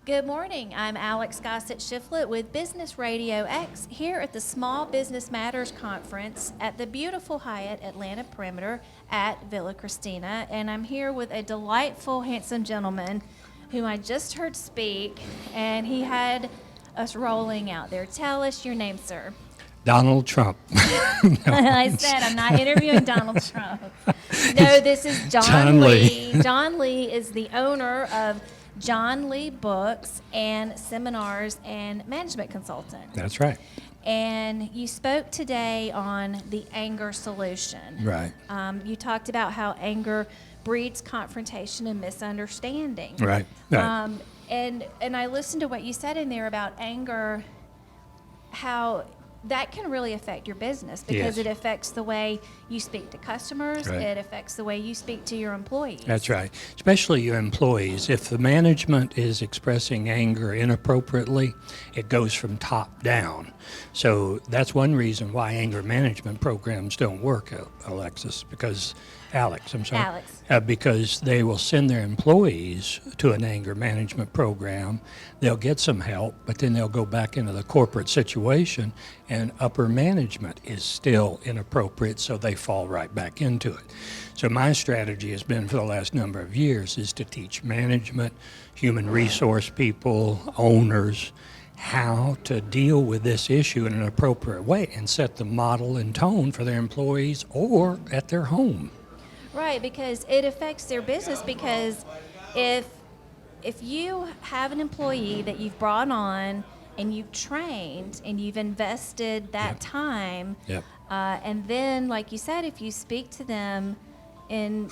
Good morning. I'm Alex Gossett Shifflet with Business RadioX here at the Small Business Matters Conference at the beautiful Hyatt Atlanta Perimeter at Villa Christina. And I'm here with a delightful, handsome gentleman whom I just heard speak, and he had us rolling out there. Tell us your name, sir. Donald Trump. I said I'm not interviewing Donald Trump. No, this is John Lee. John Lee is the owner of John Lee Books and Seminars and Management Consultant. That's right. And you spoke today on the anger solution. Right. You talked about how anger breeds confrontation and misunderstanding. Right. And I listened to what you said in there about anger, how that can really affect your business because Yes. it affects the way you speak to customers. Right. It affects the way you speak to your employees. That's right. Especially your employees. If the management is expressing anger inappropriately, it goes from top down. So that's one reason why anger management programs don't work, Alex, because they will send their employees to an anger management program. They'll get some help, but then they'll go back into the corporate situation, and upper management is still inappropriate, so they fall right back into it. So my strategy has been for the last number of years is to teach management, human resource people, owners, how to deal with this issue in an appropriate way and set the model and tone for their employees or at their home. Right, because it affects their business, because if you have an employee that you've brought on and you've trained and you've invested that time, and then, like you said, if you speak to them in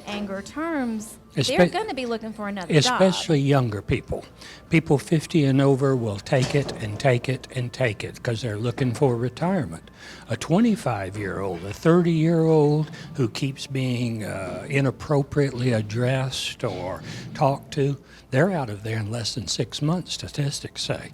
anger terms, they're going to be looking for another job. Especially younger people. People 50 and over will take it and take it and take it because they're looking for retirement. A 25-year-old, a 30-year-old who keeps being inappropriately addressed or talked to, they're out of there in less than 6 months, statistics say.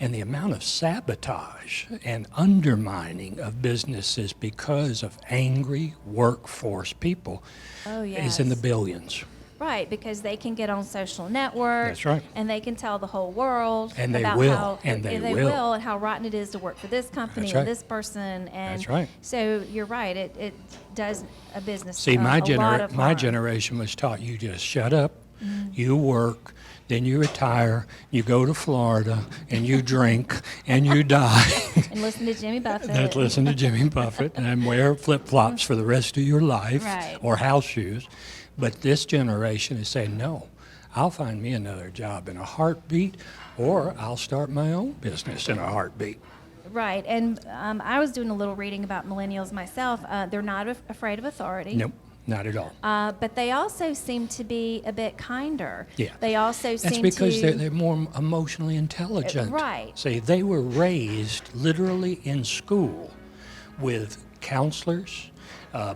And the amount of sabotage and undermining of businesses because of angry workforce people is in the billions. Right, because they can get on social networks. That's right. And they can tell the whole world and they about will. how and they will. and how rotten it is to work for this company That's right. and this person. And That's right. So you're right. It does a business. See, a lot of my harm. generation was taught you just shut up, you work, then you retire, you go to Florida, and you drink, and you die. And listen to Jimmy Buffett. Listen to Jimmy Buffett and wear flip-flops for the rest of your life, Right. or house shoes. But this generation is saying, no, I'll find me another job in a heartbeat, or I'll start my own business in a heartbeat. Right, and I was doing a little reading about millennials myself. They're not afraid of authority. Nope. Not at all. But they also seem to be a bit kinder. Yeah. They also That's seem because to... they're more emotionally intelligent. Right. See, they were raised literally in school with counselors,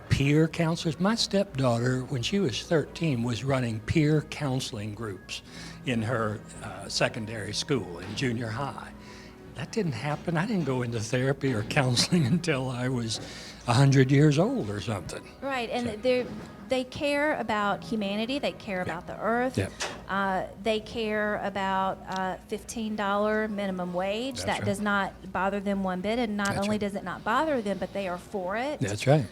peer counselors. My stepdaughter, when she was 13, was running peer counseling groups in her secondary school in junior high. That didn't happen. I didn't go into therapy or counseling until I was 100 years old or something. Right, and they care about humanity. They care about the earth. They care about $15 minimum wage. That's that right. does not bother them one bit, and not That's only right. does it not bother them, but they are for it. That's right.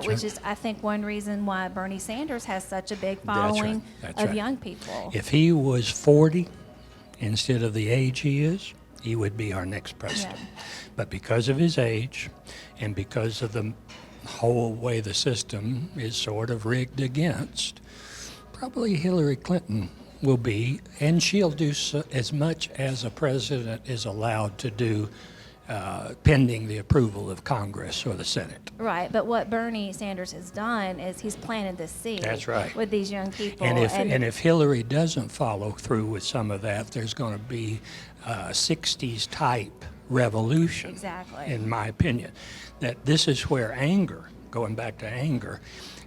Which is, I think, one reason why Bernie Sanders has such a big That's right. following That's of right. young people. If he was 40 instead of the age he is, he would be our next president. Yeah. But because of his age and because of the whole way the system is sort of rigged against, probably Hillary Clinton will be, and she'll do as much as a president is allowed to do pending the approval of Congress or the Senate. Right, but what Bernie Sanders has done is he's planted this seed. That's right. With these young people. And if Hillary doesn't follow through with some of that, there's going to be a 60s type revolution. Exactly. In my opinion, that this is where anger, going back to anger,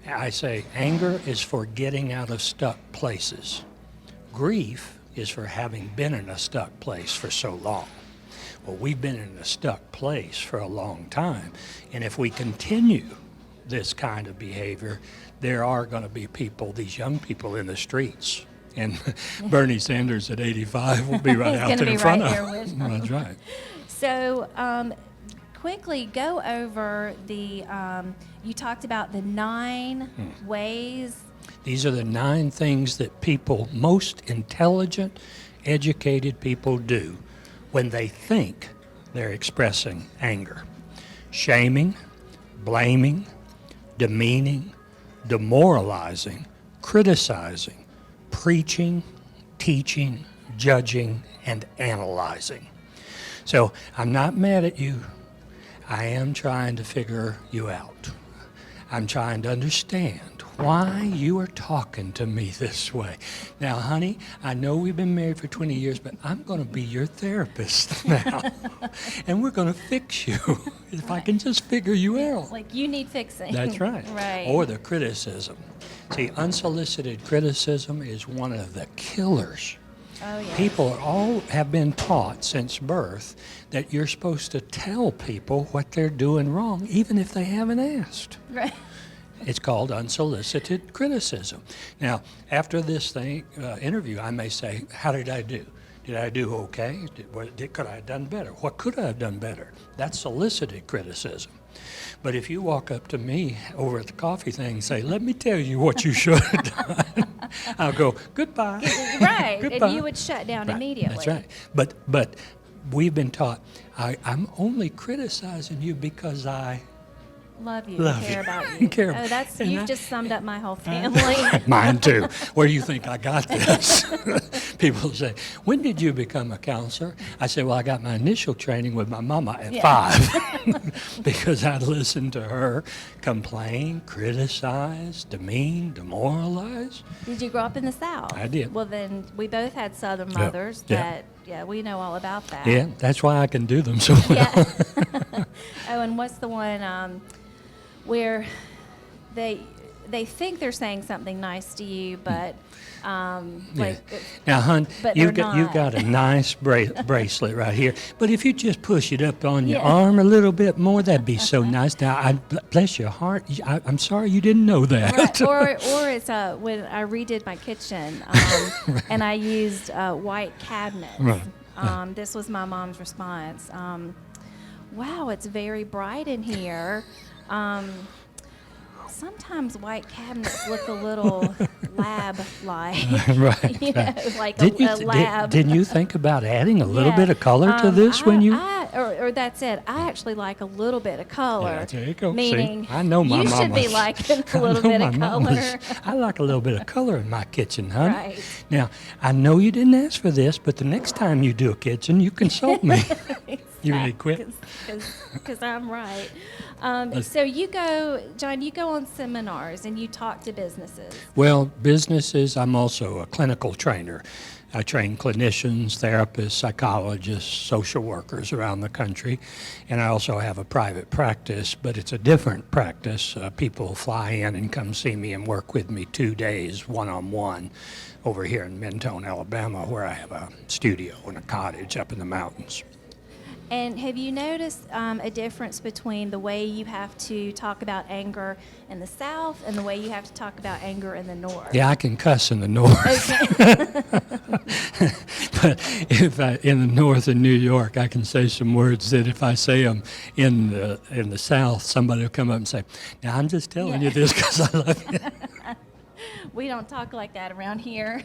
I say anger is for getting out of stuck places. Grief is for having been in a stuck place for so long. Well, we've been in a stuck place for a long time, and if we continue this kind of behavior, there are going to be people, these young people in the streets, And Bernie Sanders at 85 will be right He's out gonna there be in front right of there them. with them. That's right. So, quickly go over the. You talked about the 9 ways. These are the 9 things that people, most intelligent, educated people do when they think they're expressing anger. Shaming, blaming, demeaning, demoralizing, criticizing, preaching, teaching, judging, and analyzing. So I'm not mad at you. I am trying to figure you out. I'm trying to understand why you are talking to me this way. Now, honey, I know we've been married for 20 years, but I'm going to be your therapist now. And we're going to fix you if I can just figure you out. Like you need fixing. That's right. Right. Or the criticism. See, unsolicited criticism is one of the killers. Oh, yeah. People all have been taught since birth that you're supposed to tell people what they're doing wrong, even if they haven't asked. Right. It's called unsolicited criticism. Now, after this interview, I may say, how did I do? Did I do okay? Could I have done better? What could I have done better? That's solicited criticism. But if you walk up to me over at the coffee thing and say, let me tell you what you should have done, I'll go, goodbye. Right. Goodbye. And you would shut down Right. immediately. That's right. But we've been taught, I'm only criticizing you because I Love you. Love Care you. about you. Care- Oh, that's and you've I- just summed up my whole family. Mine too. Where do you think I got this? People say, when did you become a counselor? I say, well, I got my initial training with my mama at 5 because I listened to her complain, criticize, demean, demoralize. Did you grow up in the South? I did. Well, then we both had Southern Yep. mothers Yep. that, we know all about that. Yeah, that's why I can do them so well. Yeah. Oh, and what's the one where they think they're saying something nice to you, but like Now, hon, but you've they're got not. a nice bracelet right here. But if you just push it up on your arm a little bit more, that'd be so nice. Now, bless your heart. I'm sorry you didn't know that. Right. Or it's when I redid my kitchen and I used white cabinets. Right. This was my mom's response. Wow, it's very bright in here. Sometimes white cabinets look a little lab-like. Right. You know, right. like a lab. Didn't you think about adding a little Yeah. bit of color to this when you? Or that's it. I actually like a little bit of color. Yeah, there you go. Meaning, See, I know my you should be mamas. liking a I little know bit my of color. mamas. I like a little bit of color in my kitchen, honey. Right. Now, I know you didn't ask for this, but the next time you do a kitchen, you consult me. You ready to quit? Because I'm right. So you go, John, you go on seminars and you talk to businesses. Well, businesses, I'm also a clinical trainer. I train clinicians, therapists, psychologists, social workers around the country. And I also have a private practice, but it's a different practice. People fly in and come see me and work with me 2 days, one-on-one, over here in Mentone, Alabama, where I have a studio and a cottage up in the mountains. And have you noticed a difference between the way you have to talk about anger in the South and the way you have to talk about anger in the North? Yeah, I can cuss in the North. Okay. But if in the North in New York, I can say some words that if I say them in the South, somebody will come up and say, now I'm just telling you this because I love you. We don't talk like that around here.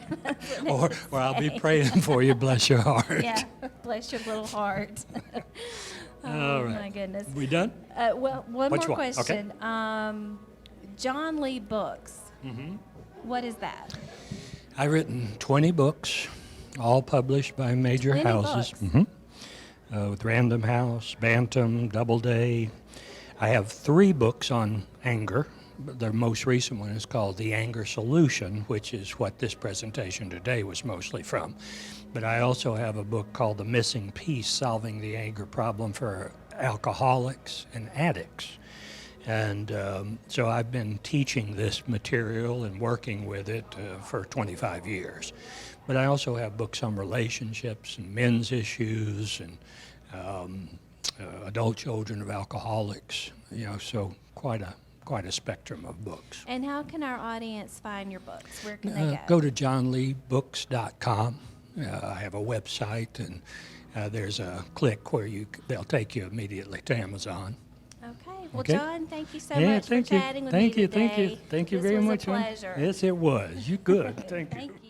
or I'll be praying for you, bless your heart. Yeah, bless your little heart. All right. My goodness. We done? Well, one Which more one? Okay. question. John Lee Books. Mm-hmm. What is that? I've written 20 books, all published by major 20 houses. books. Mm-hmm. With Random House, Bantam, Doubleday. I have 3 books on anger. The most recent one is called The Anger Solution, which is what this presentation today was mostly from. But I also have a book called The Missing Piece, Solving the Anger Problem for Alcoholics and Addicts. And so I've been teaching this material and working with it for 25 years. But I also have books on relationships and men's issues and adult children of alcoholics, so quite quite a spectrum of books. And how can our audience find your books? Where can they Go to johnleebooks.com. I have a website, and there's a click where they'll take you immediately to Amazon. Okay. Well, Okay. John, thank you so Yeah, much for thank you. chatting with Thank me you, today. thank you, thank you This very was much. a hon. pleasure. Yes, it was. You good. Thank you. Thank you.